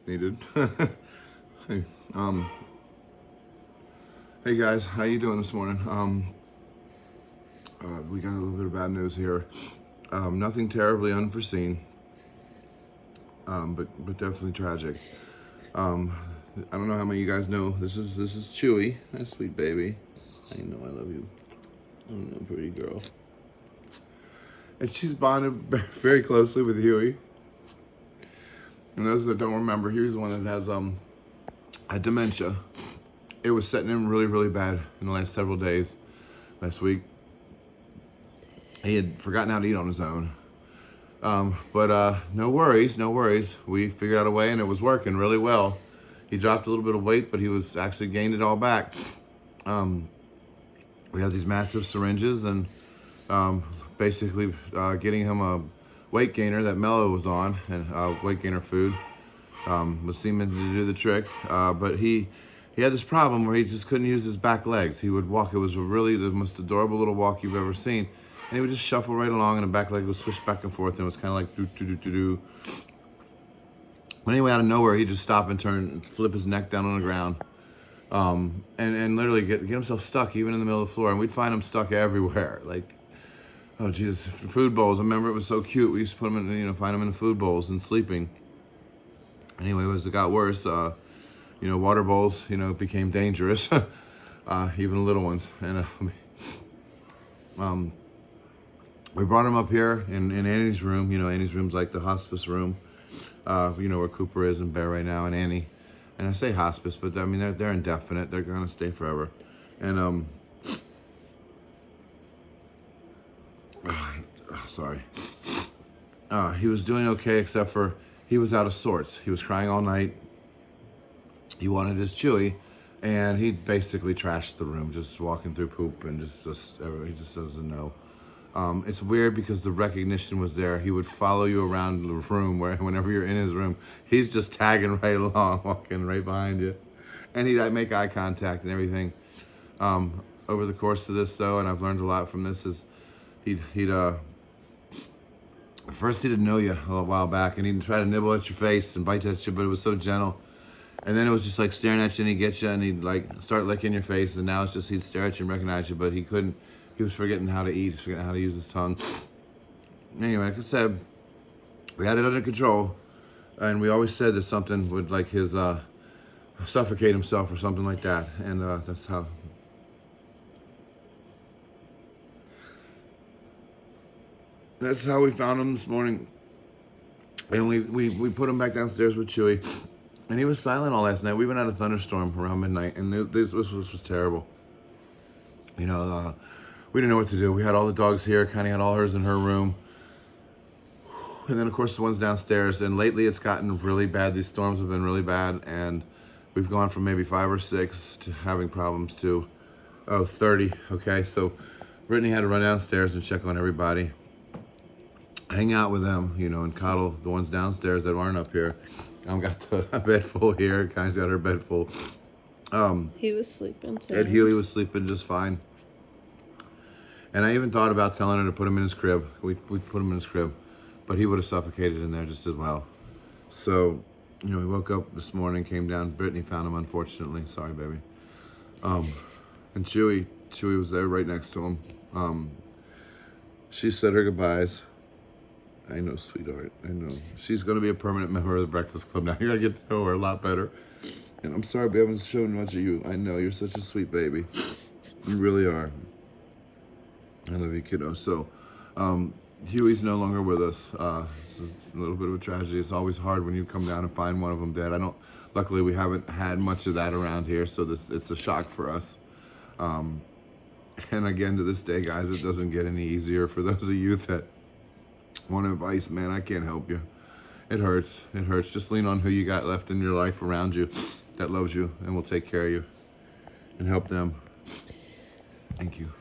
needed. Hey, hey guys, how you doing this morning? We got a little bit of bad news here. Nothing terribly unforeseen, but definitely tragic. I don't know how many of you guys know. This is Chewy, my sweet baby. I know I love you. I know, pretty girl. And she's bonded very closely with Huey. And those that don't remember, Huey's the one that has had dementia. It was setting in really, really bad in the last several days. Last week, he had forgotten how to eat on his own. But no worries, no worries. We figured out a way, and it was working really well. He dropped a little bit of weight, but he was actually gained it all back. We have these massive syringes, and basically getting him a weight gainer that Mello was on, and weight gainer food was seeming to do the trick. But he had this problem where he just couldn't use his back legs. He would walk. It was really the most adorable little walk you've ever seen. And he would just shuffle right along, and the back leg would switch back and forth, and it was kind of like do-do-do-do-do. But anyway, out of nowhere, he'd just stop and turn and flip his neck down on the ground. And literally get himself stuck even in the middle of the floor. And we'd find him stuck everywhere. Like, oh Jesus, food bowls. I remember it was so cute. We used to put him in, find him in the food bowls and sleeping. Anyway, as it got worse, water bowls, became dangerous. Even little ones. And we brought him up here in Annie's room. Annie's room's like the hospice room. Where Cooper is and Bear right now, and Annie. And I say hospice, but I mean, they're indefinite. They're going to stay forever. And, sorry. He was doing okay, except for he was out of sorts. He was crying all night. He wanted his Chewy, and he basically trashed the room, just walking through poop, and he just doesn't know. It's weird because the recognition was there. He would follow you around the room whenever you're in his room, he's just tagging right along, walking right behind you. And he'd make eye contact and everything. Over the course of this though, and I've learned a lot from this, is first he didn't know you a little while back, and he'd try to nibble at your face and bite at you, but it was so gentle. And then it was just like staring at you, and he'd get you, and he'd like start licking your face, and now it's just he'd stare at you and recognize you, but he couldn't. He was forgetting how to eat. He was forgetting how to use his tongue. Anyway, like I said, we had it under control. And we always said that something would like his suffocate himself or something like that. And that's how we found him this morning. And we put him back downstairs with Chewy. And he was silent all last night. We went out a thunderstorm around midnight, and this was terrible. We didn't know what to do. We had all the dogs here, Connie had all hers in her room. And then, of course, the ones downstairs. And lately, it's gotten really bad. These storms have been really bad. And we've gone from maybe 5 or 6 to having problems to, 30. Okay, so Brittany had to run downstairs and check on everybody. Hang out with them, and coddle the ones downstairs that aren't up here. I've got the bed full here. Connie's got her bed full. He was sleeping too. Ed Huey was sleeping just fine. And I even thought about telling her to put him in his crib. We put him in his crib, but he would have suffocated in there just as well. So, we woke up this morning, came down. Brittany found him, unfortunately. Sorry, baby. And Chewy was there right next to him. She said her goodbyes. I know, sweetheart. I know. She's going to be a permanent member of the Breakfast Club now. You're going to get to know her a lot better. And I'm sorry we haven't shown much of you. I know, you're such a sweet baby. You really are. I love you, kiddo. So, Huey's no longer with us. It's a little bit of a tragedy. It's always hard when you come down and find one of them dead. Luckily, we haven't had much of that around here, so it's a shock for us. And again, to this day, guys, it doesn't get any easier. For those of you that want advice, man, I can't help you. It hurts. It hurts. Just lean on who you got left in your life around you that loves you and will take care of you and help them. Thank you.